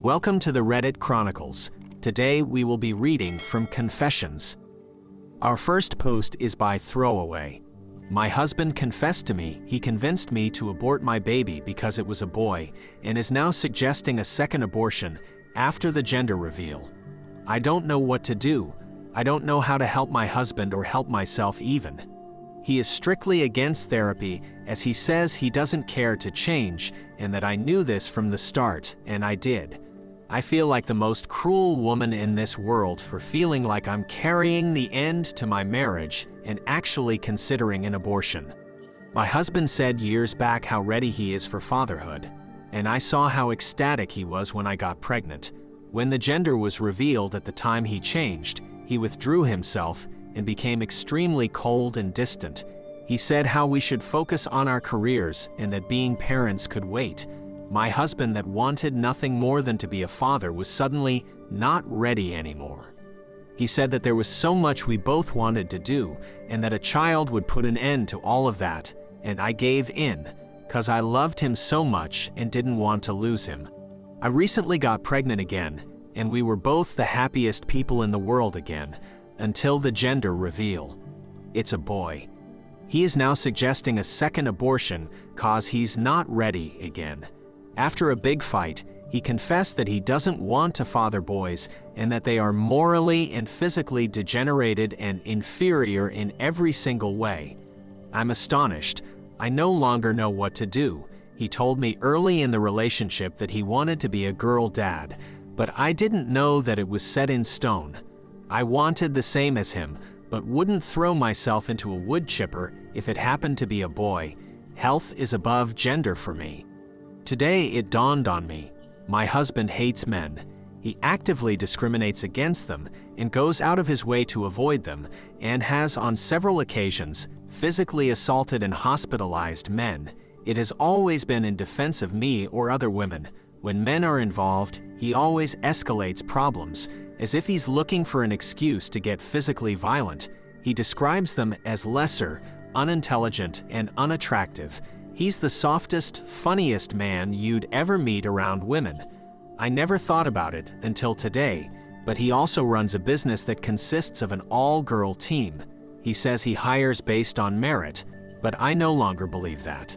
Welcome to the Reddit Chronicles. Today we will be reading from Confessions. Our first post is by Throwaway. My husband confessed to me he convinced me to abort my baby because it was a boy and is now suggesting a second abortion after the gender reveal. I don't know what to do. I don't know how to help my husband or help myself even. He is strictly against therapy as he says he doesn't care to change and that I knew this from the start and I did. I feel like the most cruel woman in this world for feeling like I'm carrying the end to my marriage and actually considering an abortion. My husband said years back how ready he is for fatherhood, and I saw how ecstatic he was when I got pregnant. When the gender was revealed at the time he changed, he withdrew himself and became extremely cold and distant. He said how we should focus on our careers and that being parents could wait. My husband that wanted nothing more than to be a father was suddenly not ready anymore. He said that there was so much we both wanted to do and that a child would put an end to all of that, and I gave in, 'cause I loved him so much and didn't want to lose him. I recently got pregnant again, and we were both the happiest people in the world again, until the gender reveal. It's a boy. He is now suggesting a second abortion 'cause he's not ready again. After a big fight, he confessed that he doesn't want to father boys and that they are morally and physically degenerated and inferior in every single way. I'm astonished. I no longer know what to do. He told me early in the relationship that he wanted to be a girl dad, but I didn't know that it was set in stone. I wanted the same as him, but wouldn't throw myself into a wood chipper if it happened to be a boy. Health is above gender for me. Today it dawned on me. My husband hates men. He actively discriminates against them and goes out of his way to avoid them and has on several occasions physically assaulted and hospitalized men. It has always been in defense of me or other women. When men are involved, he always escalates problems, as if he's looking for an excuse to get physically violent. He describes them as lesser, unintelligent, and unattractive. He's the softest, funniest man you'd ever meet around women. I never thought about it until today, but he also runs a business that consists of an all-girl team. He says he hires based on merit, but I no longer believe that.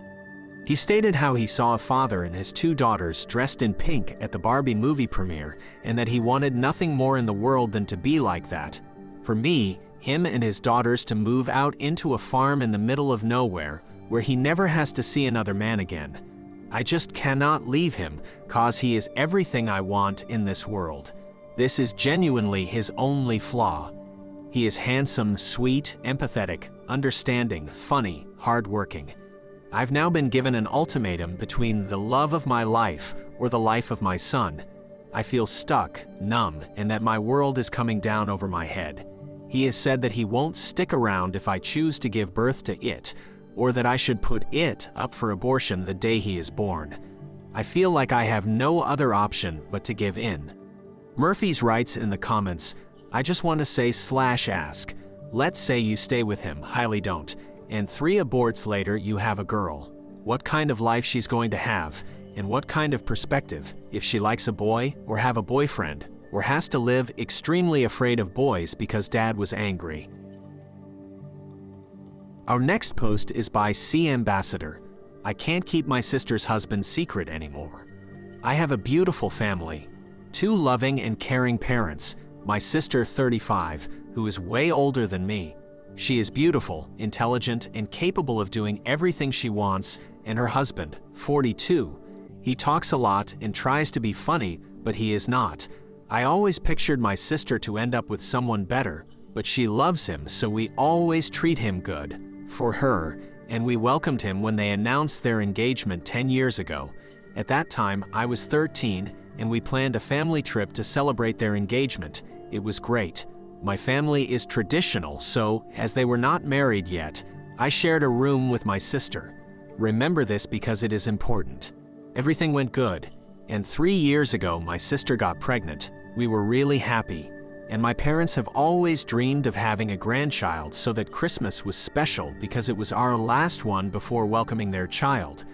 He stated how he saw a father and his two daughters dressed in pink at the Barbie movie premiere and that he wanted nothing more in the world than to be like that. For me, him and his daughters to move out into a farm in the middle of nowhere where he never has to see another man again. I just cannot leave him, 'cause he is everything I want in this world. This is genuinely his only flaw. He is handsome, sweet, empathetic, understanding, funny, hardworking. I've now been given an ultimatum between the love of my life or the life of my son. I feel stuck, numb, and that my world is coming down over my head. He has said that he won't stick around if I choose to give birth to it, or that I should put it up for abortion the day he is born. I feel like I have no other option but to give in. Murphy's writes in the comments, I just want to say /ask. Let's say you stay with him, highly don't, and 3 aborts later you have a girl. What kind of life she's going to have, and what kind of perspective, if she likes a boy or have a boyfriend, or has to live extremely afraid of boys because dad was angry. Our next post is by C. Ambassador. I can't keep my sister's husband secret anymore. I have a beautiful family, 2 loving and caring parents, my sister 35, who is way older than me. She is beautiful, intelligent, and capable of doing everything she wants, and her husband, 42. He talks a lot and tries to be funny, but he is not. I always pictured my sister to end up with someone better, but she loves him, so we always treat him good. For her, and we welcomed him when they announced their engagement 10 years ago. At that time, I was 13, and we planned a family trip to celebrate their engagement. It was great. My family is traditional, so, as they were not married yet, I shared a room with my sister. Remember this because it is important. Everything went good, and 3 years ago my sister got pregnant. We were really happy. And my parents have always dreamed of having a grandchild, so that Christmas was special because it was our last one before welcoming their child.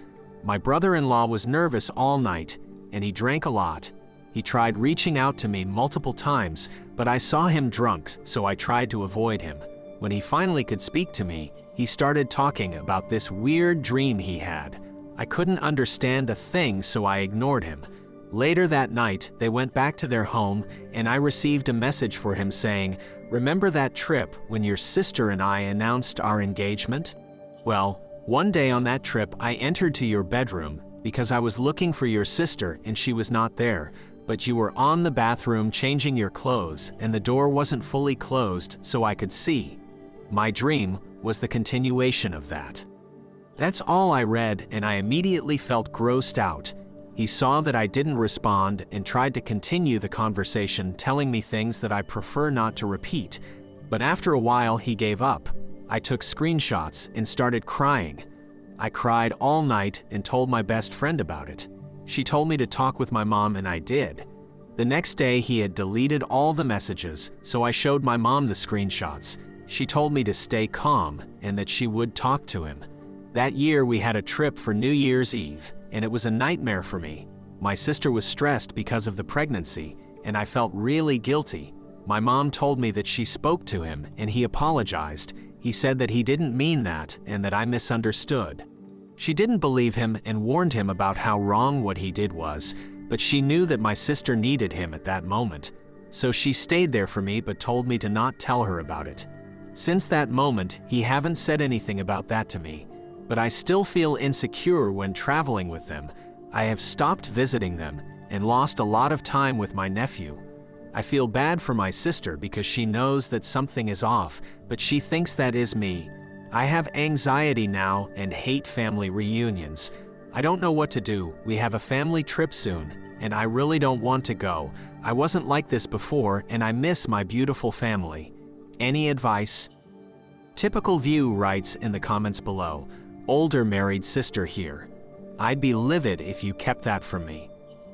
My brother-in-law was nervous all night, and he drank a lot. He tried reaching out to me multiple times, but I saw him drunk, so I tried to avoid him. When he finally could speak to me, he started talking about this weird dream he had. I couldn't understand a thing, so I ignored him. Later that night, they went back to their home, and I received a message for him saying, "Remember that trip when your sister and I announced our engagement? Well, one day on that trip, I entered to your bedroom because I was looking for your sister and she was not there, but you were on the bathroom changing your clothes and the door wasn't fully closed so I could see." My dream was the continuation of that. That's all I read, and I immediately felt grossed out. He saw that I didn't respond and tried to continue the conversation, telling me things that I prefer not to repeat. But after a while, he gave up. I took screenshots and started crying. I cried all night and told my best friend about it. She told me to talk with my mom, and I did. The next day, he had deleted all the messages, so I showed my mom the screenshots. She told me to stay calm and that she would talk to him. That year, we had a trip for New Year's Eve, and it was a nightmare for me. My sister was stressed because of the pregnancy, and I felt really guilty. My mom told me that she spoke to him, and he apologized. He said that he didn't mean that and that I misunderstood. She didn't believe him and warned him about how wrong what he did was, but she knew that my sister needed him at that moment. So she stayed there for me but told me to not tell her about it. Since that moment, he haven't said anything about that to me. But I still feel insecure when traveling with them. I have stopped visiting them and lost a lot of time with my nephew. I feel bad for my sister because she knows that something is off, but she thinks that is me. I have anxiety now and hate family reunions. I don't know what to do. We have a family trip soon, and I really don't want to go. I wasn't like this before, and I miss my beautiful family. Any advice? Typical View writes in the comments below, "Older married sister here. I'd be livid if you kept that from me.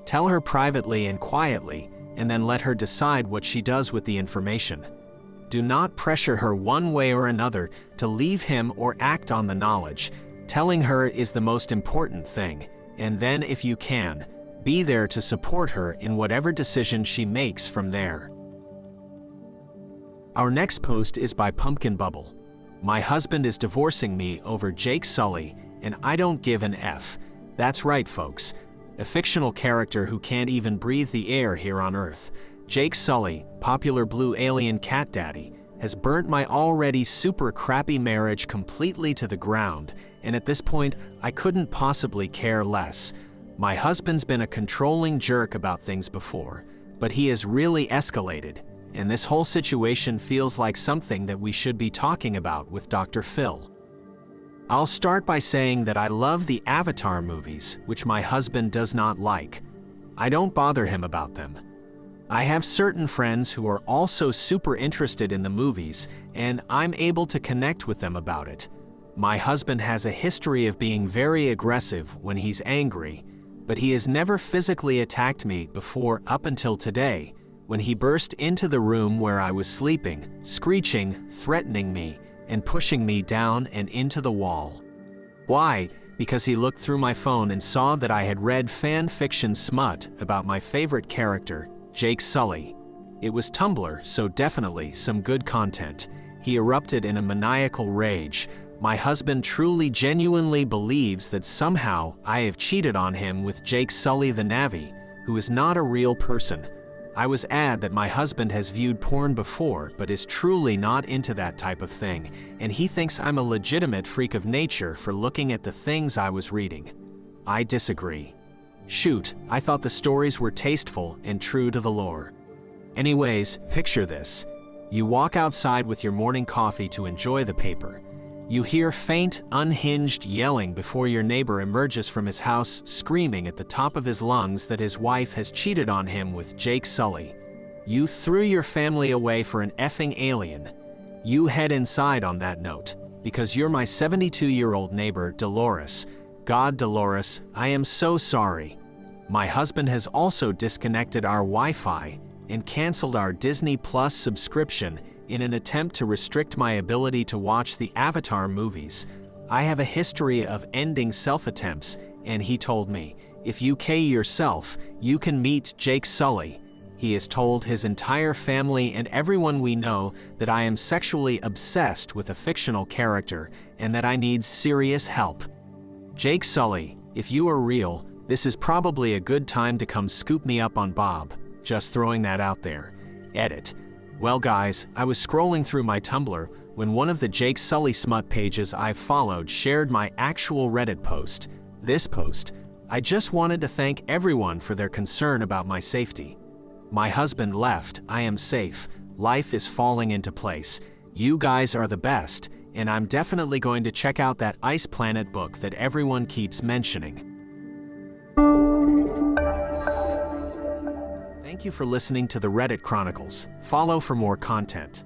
Tell her privately and quietly, and then let her decide what she does with the information. Do not pressure her one way or another to leave him or act on the knowledge. Telling her is the most important thing, and then if you can, be there to support her in whatever decision she makes from there." Our next post is by Pumpkin Bubble. "My husband is divorcing me over Jake Sully, and I don't give an F." That's right, folks. A fictional character who can't even breathe the air here on Earth. Jake Sully, popular blue alien cat daddy, has burnt my already super crappy marriage completely to the ground, and at this point, I couldn't possibly care less. My husband's been a controlling jerk about things before, but he has really escalated, and this whole situation feels like something that we should be talking about with Dr. Phil. I'll start by saying that I love the Avatar movies, which my husband does not like. I don't bother him about them. I have certain friends who are also super interested in the movies, and I'm able to connect with them about it. My husband has a history of being very aggressive when he's angry, but he has never physically attacked me before up until today, when he burst into the room where I was sleeping, screeching, threatening me, and pushing me down and into the wall. Why? Because he looked through my phone and saw that I had read fan fiction smut about my favorite character, Jake Sully. It was Tumblr, so definitely some good content. He erupted in a maniacal rage. My husband truly genuinely believes that somehow I have cheated on him with Jake Sully the Navi, who is not a real person. I was add that my husband has viewed porn before but is truly not into that type of thing, and he thinks I'm a legitimate freak of nature for looking at the things I was reading. I disagree. Shoot, I thought the stories were tasteful and true to the lore. Anyways, picture this. You walk outside with your morning coffee to enjoy the paper. You hear faint, unhinged yelling before your neighbor emerges from his house screaming at the top of his lungs that his wife has cheated on him with Jake Sully. You threw your family away for an effing alien. You head inside on that note, because you're my 72-year-old neighbor, Dolores. God, Dolores, I am so sorry. My husband has also disconnected our Wi-Fi and canceled our Disney Plus subscription in an attempt to restrict my ability to watch the Avatar movies. I have a history of ending self-attempts, and he told me, If you K yourself, you can meet Jake Sully. He has told his entire family and everyone we know that I am sexually obsessed with a fictional character and that I need serious help. Jake Sully, if you are real, this is probably a good time to come scoop me up on Bob. Just throwing that out there. Edit. Well guys, I was scrolling through my Tumblr when one of the Jake Sully smut pages I've followed shared my actual Reddit post. This post, I just wanted to thank everyone for their concern about my safety. My husband left, I am safe, life is falling into place. You guys are the best, and I'm definitely going to check out that Ice Planet book that everyone keeps mentioning. Thank you for listening to the Reddit Chronicles. Follow for more content.